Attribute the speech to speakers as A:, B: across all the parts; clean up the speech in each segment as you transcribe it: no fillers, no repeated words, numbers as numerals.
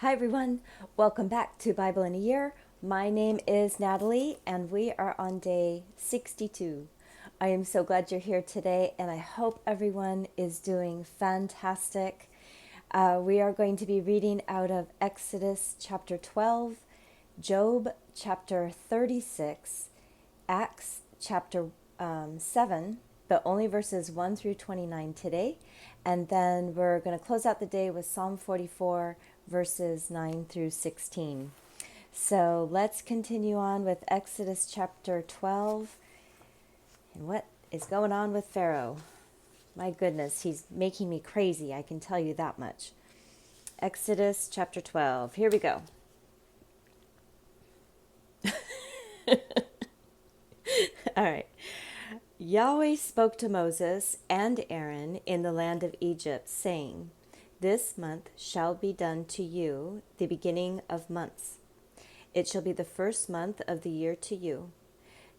A: Hi everyone, welcome back to Bible in a Year. My name is Natalie and we are on day 62. I am so glad you're here today and I hope everyone is doing fantastic. We are going to be reading out of Exodus chapter 12, Job chapter 36, Acts chapter 7, but only verses 1 through 29 today. And then we're going to close out the day with Psalm 44, verses 9 through 16. So let's continue on with Exodus chapter 12. And what is going on with Pharaoh? My goodness, he's making me crazy, I can tell you that much. Exodus chapter 12. Here we go. All right. Yahweh spoke to Moses and Aaron in the land of Egypt, saying, "This month shall be done to you the beginning of months. It shall be the first month of the year to you.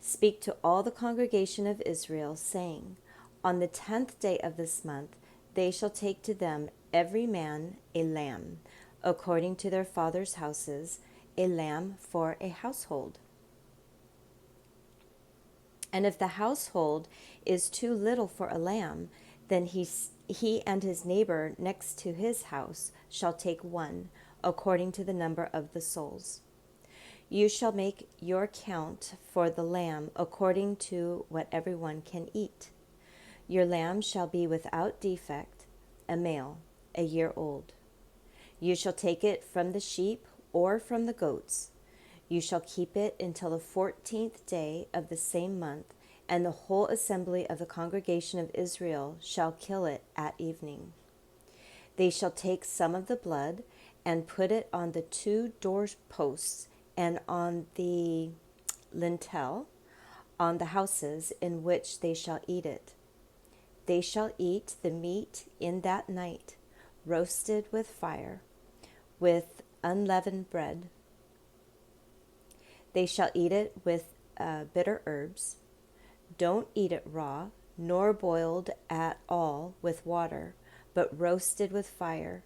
A: Speak to all the congregation of Israel, saying, On the 10th day of this month they shall take to them every man a lamb, according to their fathers' houses, a lamb for a household. And if the household is too little for a lamb, then he and his neighbor next to his house shall take one, according to the number of the souls. You shall make your count for the lamb according to what everyone can eat. Your lamb shall be without defect, a male, a year old. You shall take it from the sheep or from the goats. You shall keep it until the 14th day of the same month, and the whole assembly of the congregation of Israel shall kill it at evening. They shall take some of the blood and put it on the 2 doorposts and on the lintel, on the houses in which they shall eat it. They shall eat the meat in that night, roasted with fire, with unleavened bread. They shall eat it with bitter herbs. Don't eat it raw, nor boiled at all with water, but roasted with fire,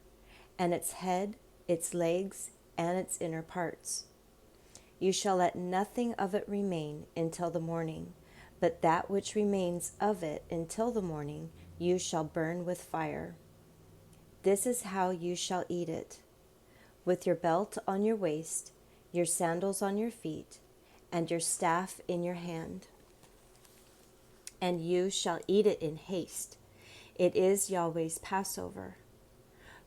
A: and its head, its legs, and its inner parts. You shall let nothing of it remain until the morning, but that which remains of it until the morning you shall burn with fire. This is how you shall eat it: with your belt on your waist, your sandals on your feet, and your staff in your hand. And you shall eat it in haste. It is Yahweh's Passover.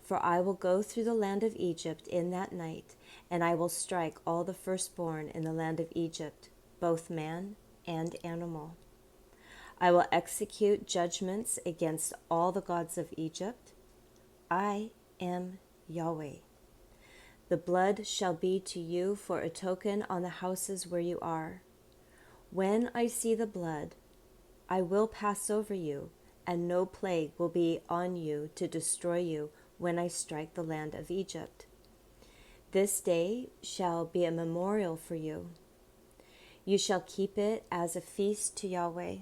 A: For I will go through the land of Egypt in that night, and I will strike all the firstborn in the land of Egypt, both man and animal. I will execute judgments against all the gods of Egypt. I am Yahweh. The blood shall be to you for a token on the houses where you are. When I see the blood, I will pass over you, and no plague will be on you to destroy you when I strike the land of Egypt. This day shall be a memorial for you. You shall keep it as a feast to Yahweh.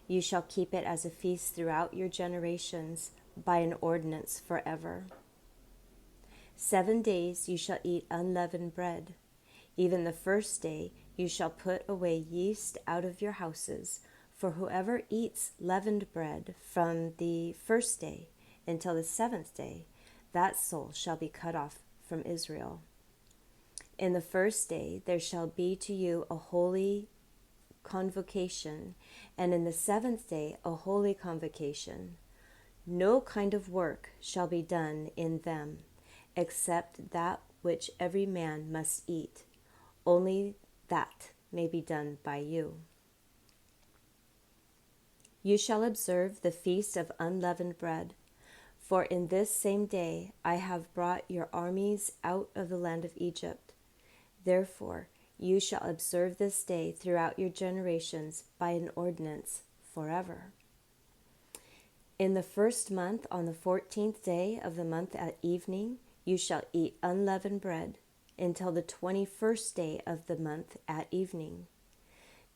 A: You shall keep it as a feast throughout your generations, by an ordinance forever. 7 days you shall eat unleavened bread. Even the first day you shall put away yeast out of your houses, for whoever eats leavened bread from the first day until the 7th day, that soul shall be cut off from Israel. In the first day there shall be to you a holy convocation, and in the 7th day a holy convocation. No kind of work shall be done in them, except that which every man must eat. Only that may be done by you. You shall observe the feast of unleavened bread, for in this same day I have brought your armies out of the land of Egypt. Therefore you shall observe this day throughout your generations by an ordinance forever. In the first month, on the 14th day of the month at evening, you shall eat unleavened bread until the 21st day of the month at evening.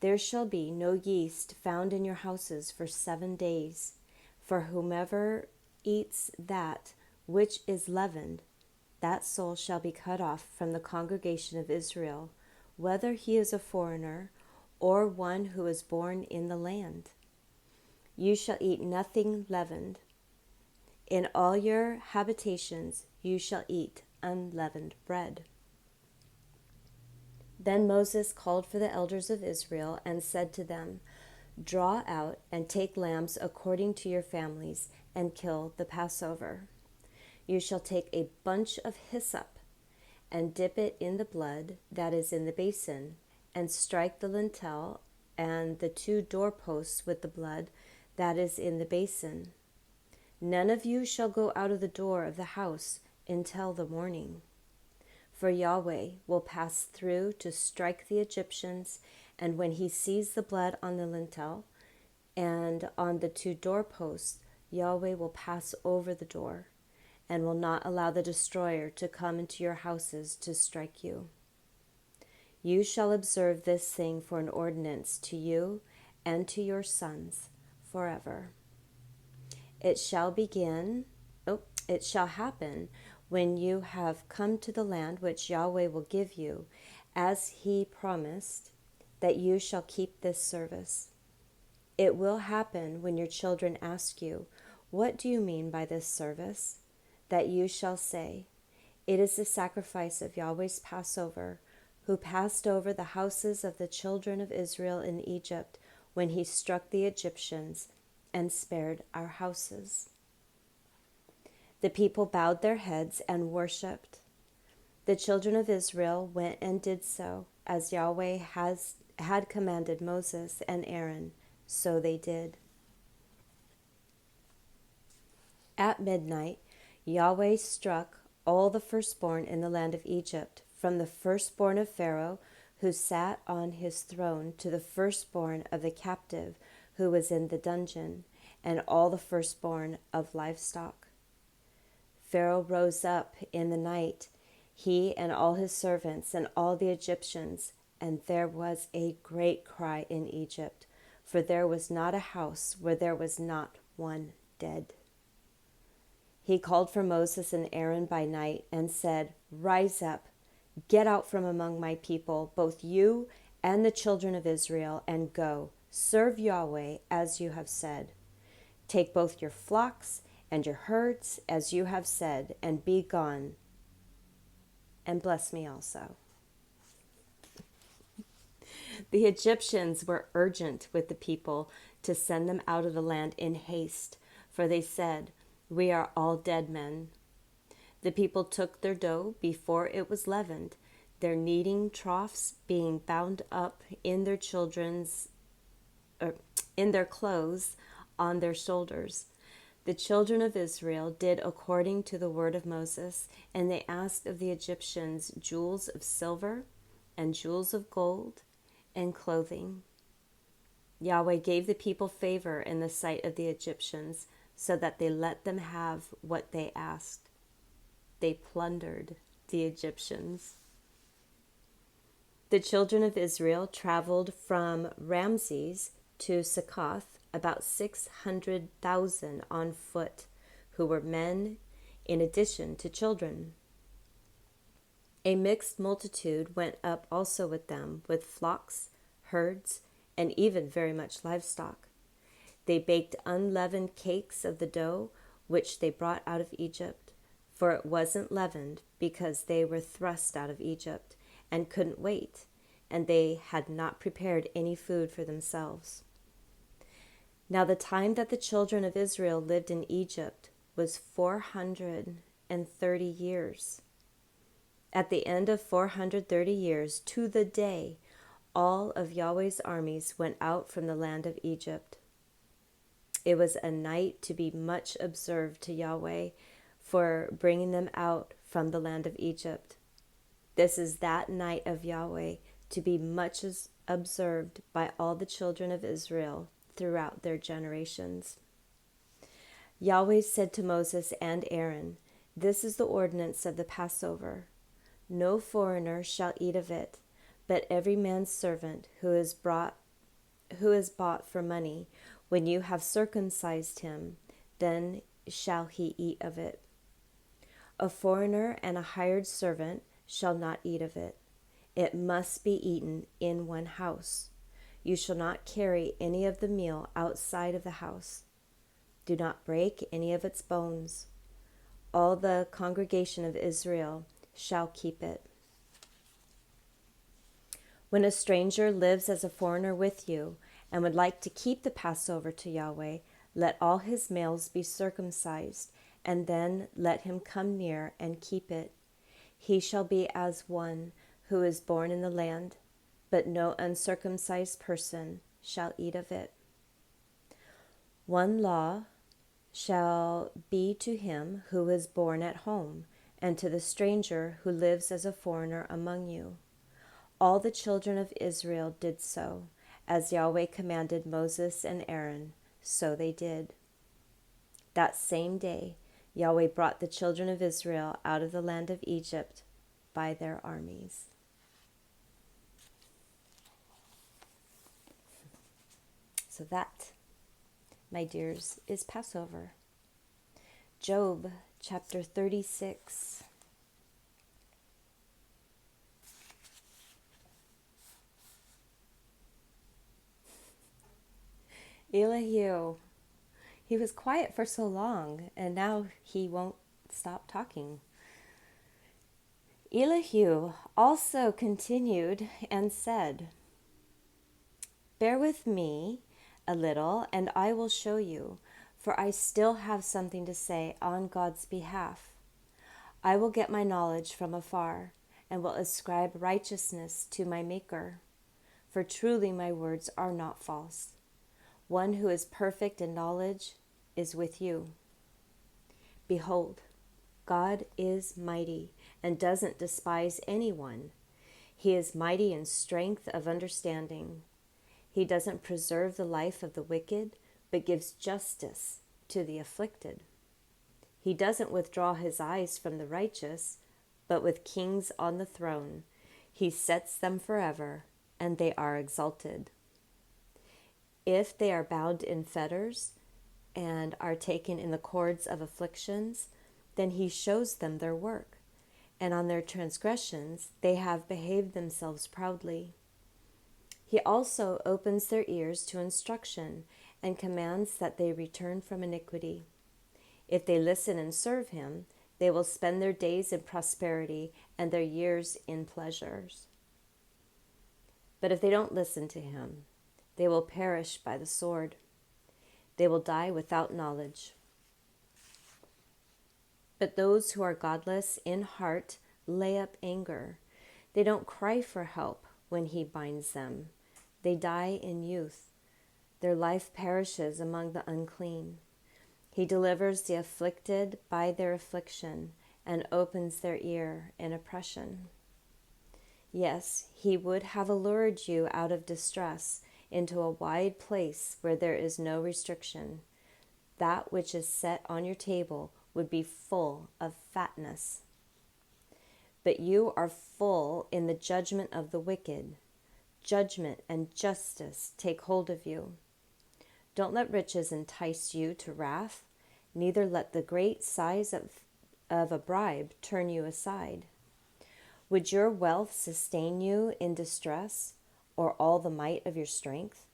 A: There shall be no yeast found in your houses for 7 days, for whomever eats that which is leavened, that soul shall be cut off from the congregation of Israel, whether he is a foreigner or one who is born in the land. You shall eat nothing leavened. In all your habitations you shall eat unleavened bread. Then Moses called for the elders of Israel and said to them, Draw out and take lambs according to your families and kill the Passover. You shall take a bunch of hyssop and dip it in the blood that is in the basin, and strike the lintel and the 2 doorposts with the blood that is in the basin. None of you shall go out of the door of the house until the morning. For Yahweh will pass through to strike the Egyptians, and when he sees the blood on the lintel and on the 2 doorposts, Yahweh will pass over the door, and will not allow the destroyer to come into your houses to strike you. You shall observe this thing for an ordinance to you and to your sons forever. It shall happen when you have come to the land which Yahweh will give you, as he promised, that you shall keep this service. It will happen when your children ask you, What do you mean by this service? That you shall say, It is the sacrifice of Yahweh's Passover, who passed over the houses of the children of Israel in Egypt when he struck the Egyptians and spared our houses. The people bowed their heads and worshipped. The children of Israel went and did so, as Yahweh had commanded Moses and Aaron, so they did. At midnight, Yahweh struck all the firstborn in the land of Egypt, from the firstborn of Pharaoh, who sat on his throne, to the firstborn of the captive who was in the dungeon, and all the firstborn of livestock. Pharaoh rose up in the night, he and all his servants and all the Egyptians, and there was a great cry in Egypt, for there was not a house where there was not one dead. He called for Moses and Aaron by night and said, Rise up, get out from among my people, both you and the children of Israel, and go, serve Yahweh as you have said. Take both your flocks and your herds as you have said, and be gone, and bless me also. The Egyptians were urgent with the people to send them out of the land in haste, for they said, We are all dead men. The people took their dough before it was leavened, their kneading troughs being bound up in their clothes on their shoulders. The children of Israel did according to the word of Moses, and they asked of the Egyptians jewels of silver and jewels of gold and clothing. Yahweh gave the people favor in the sight of the Egyptians, so that they let them have what they asked. They plundered the Egyptians. The children of Israel traveled from Ramses to Succoth, about 600,000 on foot, who were men in addition to children. A mixed multitude went up also with them, with flocks, herds, and even very much livestock. They baked unleavened cakes of the dough which they brought out of Egypt, for it wasn't leavened, because they were thrust out of Egypt and couldn't wait, and they had not prepared any food for themselves. Now the time that the children of Israel lived in Egypt was 430 years. At the end of 430 years, to the day, all of Yahweh's armies went out from the land of Egypt. It was a night to be much observed to Yahweh for bringing them out from the land of Egypt. This is that night of Yahweh to be much observed by all the children of Israel throughout their generations. Yahweh said to Moses and Aaron, This is the ordinance of the Passover. No foreigner shall eat of it, but every man's servant who is bought for money, when you have circumcised him, then shall he eat of it. A foreigner and a hired servant shall not eat of it. It must be eaten in one house. You shall not carry any of the meal outside of the house. Do not break any of its bones. All the congregation of Israel shall keep it. When a stranger lives as a foreigner with you and would like to keep the Passover to Yahweh, let all his males be circumcised, and then let him come near and keep it. He shall be as one who is born in the land, but no uncircumcised person shall eat of it. One law shall be to him who is born at home, and to the stranger who lives as a foreigner among you. All the children of Israel did so, as Yahweh commanded Moses and Aaron, so they did. That same day, Yahweh brought the children of Israel out of the land of Egypt by their armies. So that, my dears, is Passover. Job chapter 36. Elihu, he was quiet for so long, and now he won't stop talking. Elihu also continued and said, "Bear with me a little, and I will show you, for I still have something to say on God's behalf. I will get my knowledge from afar, and will ascribe righteousness to my Maker, for truly my words are not false. One who is perfect in knowledge is with you. Behold, God is mighty and doesn't despise anyone. He is mighty in strength of understanding. He doesn't preserve the life of the wicked, but gives justice to the afflicted. He doesn't withdraw his eyes from the righteous, but with kings on the throne, he sets them forever, and they are exalted. If they are bound in fetters and are taken in the cords of afflictions, then he shows them their work, and on their transgressions they have behaved themselves proudly. He also opens their ears to instruction and commands that they return from iniquity. If they listen and serve him, they will spend their days in prosperity and their years in pleasures. But if they don't listen to him, they will perish by the sword. They will die without knowledge. But those who are godless in heart lay up anger. They don't cry for help when he binds them. They die in youth. Their life perishes among the unclean. He delivers the afflicted by their affliction and opens their ear in oppression. Yes, he would have allured you out of distress into a wide place where there is no restriction. That which is set on your table would be full of fatness. But you are full in the judgment of the wicked. Judgment and justice take hold of you. Don't let riches entice you to wrath, neither let the great size of a bribe turn you aside. Would your wealth sustain you in distress, or all the might of your strength?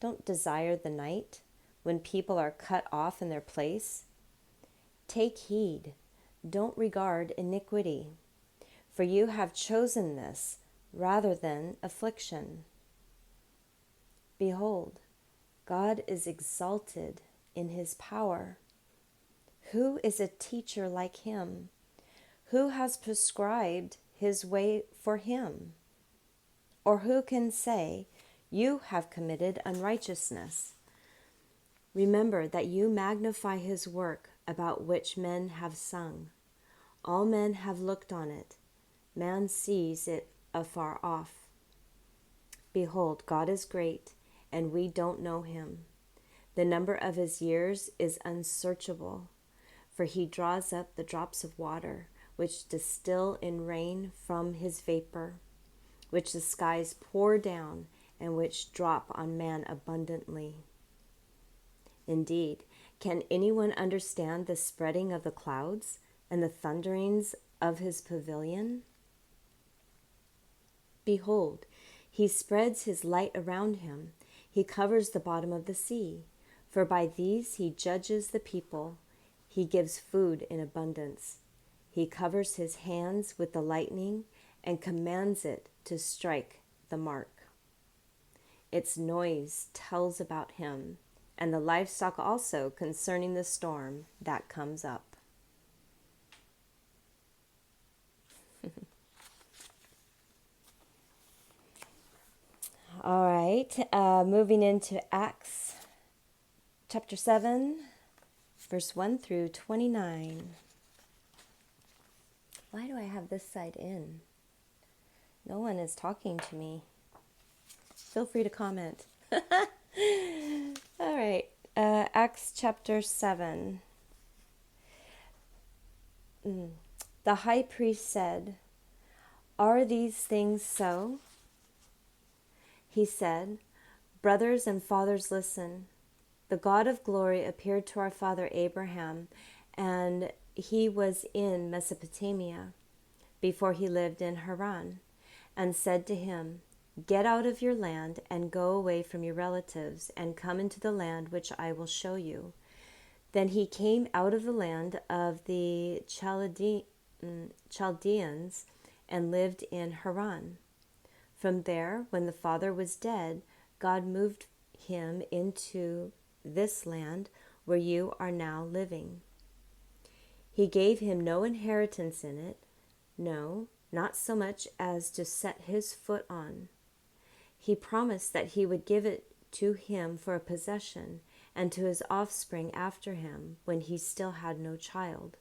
A: Don't desire the night when people are cut off in their place. Take heed, don't regard iniquity, for you have chosen this rather than affliction. Behold, God is exalted in his power. Who is a teacher like him? Who has prescribed his way for him? Or who can say, you have committed unrighteousness? Remember that you magnify his work about which men have sung. All men have looked on it. Man sees it afar off. Behold, God is great, and we don't know him. The number of his years is unsearchable, for he draws up the drops of water, which distill in rain from his vapor, which the skies pour down, and which drop on man abundantly. Indeed, can anyone understand the spreading of the clouds, and the thunderings of his pavilion? Behold, he spreads his light around him. He covers the bottom of the sea. For by these he judges the people. He gives food in abundance. He covers his hands with the lightning and commands it to strike the mark. Its noise tells about him, and the livestock also concerning the storm that comes up. All right, moving into Acts chapter 7, verse 1 through 29. Why do I have this side in? No one is talking to me. Feel free to comment. All right, Acts chapter 7. The high priest said, "Are these things so?" He said, "Brothers and fathers, listen. The God of glory appeared to our father Abraham, and he was in Mesopotamia before he lived in Haran, and said to him, 'Get out of your land and go away from your relatives and come into the land which I will show you.' Then he came out of the land of the Chaldeans and lived in Haran. From there, when the father was dead, God moved him into this land where you are now living. He gave him no inheritance in it, no, not so much as to set his foot on. He promised that he would give it to him for a possession and to his offspring after him when he still had no child.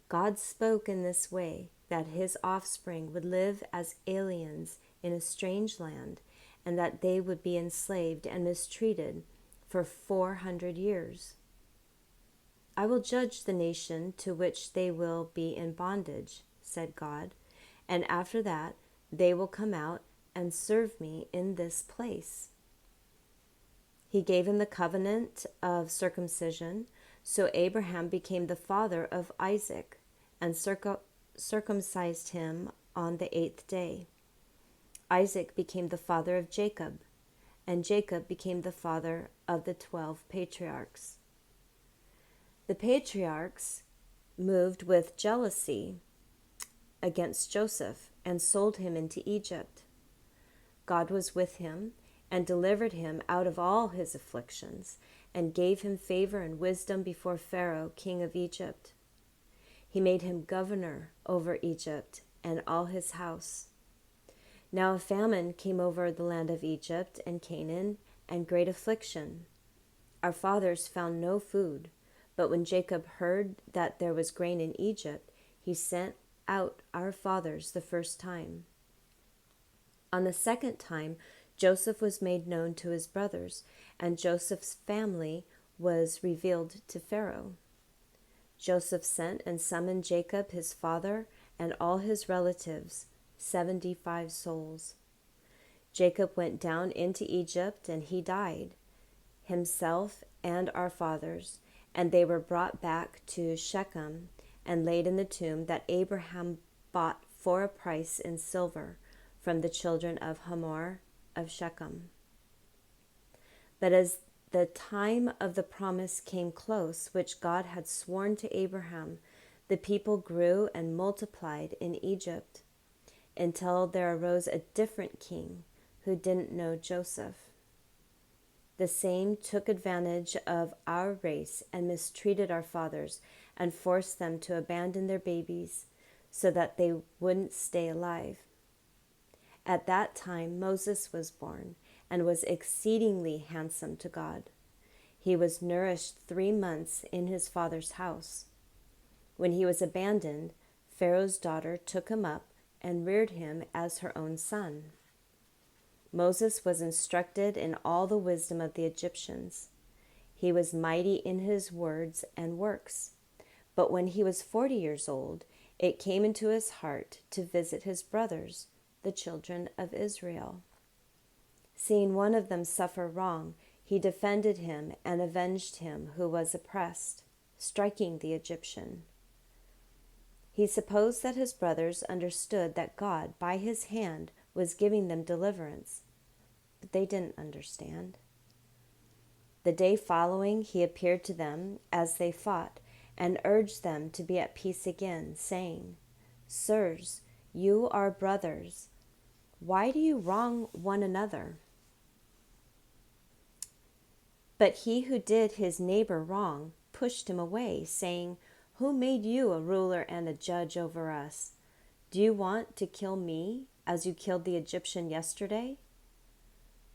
A: God spoke in this way, that his offspring would live as aliens in a strange land, and that they would be enslaved and mistreated for 400 years. I will judge the nation to which they will be in bondage, said God, and after that they will come out and serve me in this place. He gave him the covenant of circumcision, so Abraham became the father of Isaac, and circumcised him on the 8th day. Isaac became the father of Jacob, and Jacob became the father of the 12 patriarchs. The patriarchs moved with jealousy against Joseph and sold him into Egypt. God was with him and delivered him out of all his afflictions and gave him favor and wisdom before Pharaoh, king of Egypt. He made him governor over Egypt and all his house. Now a famine came over the land of Egypt and Canaan, and great affliction. Our fathers found no food, but when Jacob heard that there was grain in Egypt, he sent out our fathers the first time. On the second time, Joseph was made known to his brothers, and Joseph's family was revealed to Pharaoh. Joseph sent and summoned Jacob his father and all his relatives, 75 souls. Jacob went down into Egypt, and he died, himself and our fathers, and they were brought back to Shechem and laid in the tomb that Abraham bought for a price in silver from the children of Hamor of Shechem. But as the time of the promise came close, which God had sworn to Abraham, the people grew and multiplied in Egypt, until there arose a different king who didn't know Joseph. The same took advantage of our race and mistreated our fathers and forced them to abandon their babies so that they wouldn't stay alive. At that time Moses was born and was exceedingly handsome to God. He was nourished 3 months in his father's house. When he was abandoned, Pharaoh's daughter took him up and reared him as her own son. Moses was instructed in all the wisdom of the Egyptians. He was mighty in his words and works. But when he was 40 years old, it came into his heart to visit his brothers, the children of Israel. Seeing one of them suffer wrong, he defended him and avenged him who was oppressed, striking the Egyptian. He supposed that his brothers understood that God, by his hand, was giving them deliverance, but they didn't understand. The day following, he appeared to them as they fought and urged them to be at peace again, saying, "Sirs, you are brothers. Why do you wrong one another?" But he who did his neighbor wrong pushed him away, saying, "Who made you a ruler and a judge over us? Do you want to kill me as you killed the Egyptian yesterday?"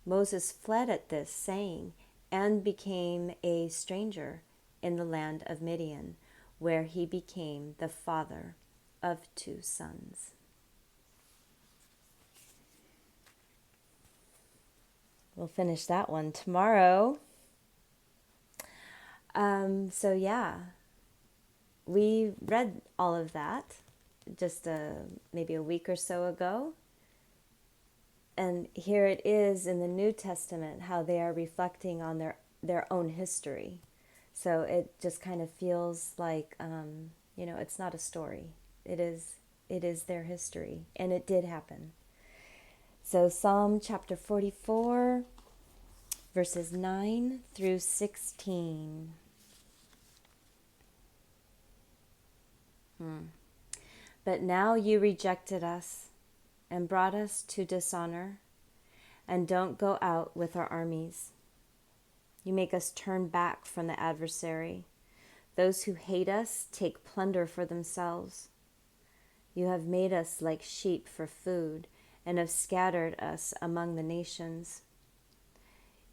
A: Moses fled at this, saying, and became a stranger in the land of Midian, where he became the father of 2 sons. We'll finish that one tomorrow. We read all of that just maybe a week or so ago. And here it is in the New Testament, how they are reflecting on their own history. So it just kind of feels like, it's not a story. It is their history, and it did happen. So Psalm chapter 44, verses 9 through 16. But now you rejected us and brought us to dishonor, and don't go out with our armies. You make us turn back from the adversary. Those who hate us take plunder for themselves. You have made us like sheep for food, and have scattered us among the nations.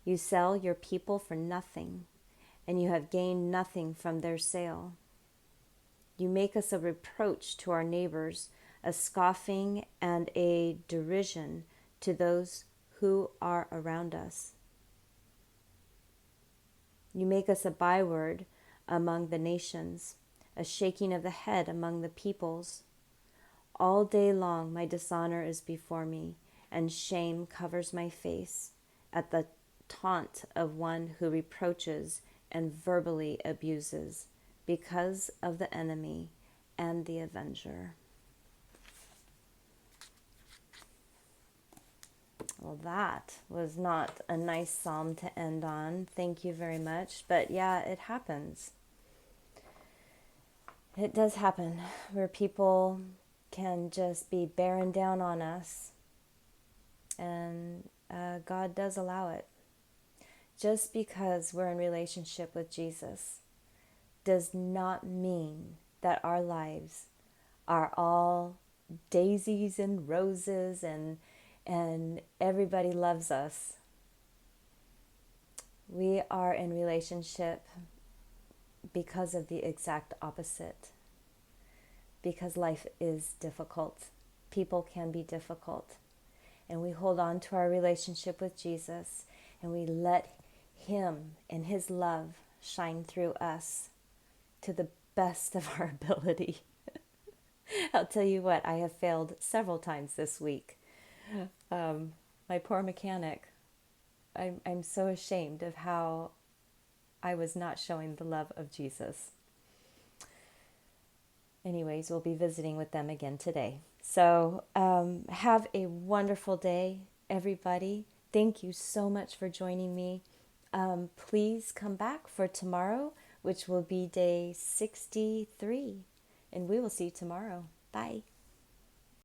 A: You sell your people for nothing, and you have gained nothing from their sale. You make us a reproach to our neighbors, a scoffing and a derision to those who are around us. You make us a byword among the nations, a shaking of the head among the peoples. All day long my dishonor is before me, and shame covers my face at the taunt of one who reproaches and verbally abuses, because of the enemy and the avenger. Well, that was not a nice psalm to end on. Thank you very much. But yeah, it happens. It does happen where people can just be bearing down on us, and God does allow it. Just because we're in relationship with Jesus does not mean that our lives are all daisies and roses and everybody loves us. We are in relationship because of the exact opposite. Because life is difficult. People can be difficult. And we hold on to our relationship with Jesus, and we let Him and His love shine through us to the best of our ability. I'll tell you what, I have failed several times this week. My poor mechanic. I'm so ashamed of how I was not showing the love of Jesus. Anyways, we'll be visiting with them again today. So have a wonderful day, everybody. Thank you so much for joining me. Please come back for tomorrow, which will be day 63. And we will see you tomorrow. Bye.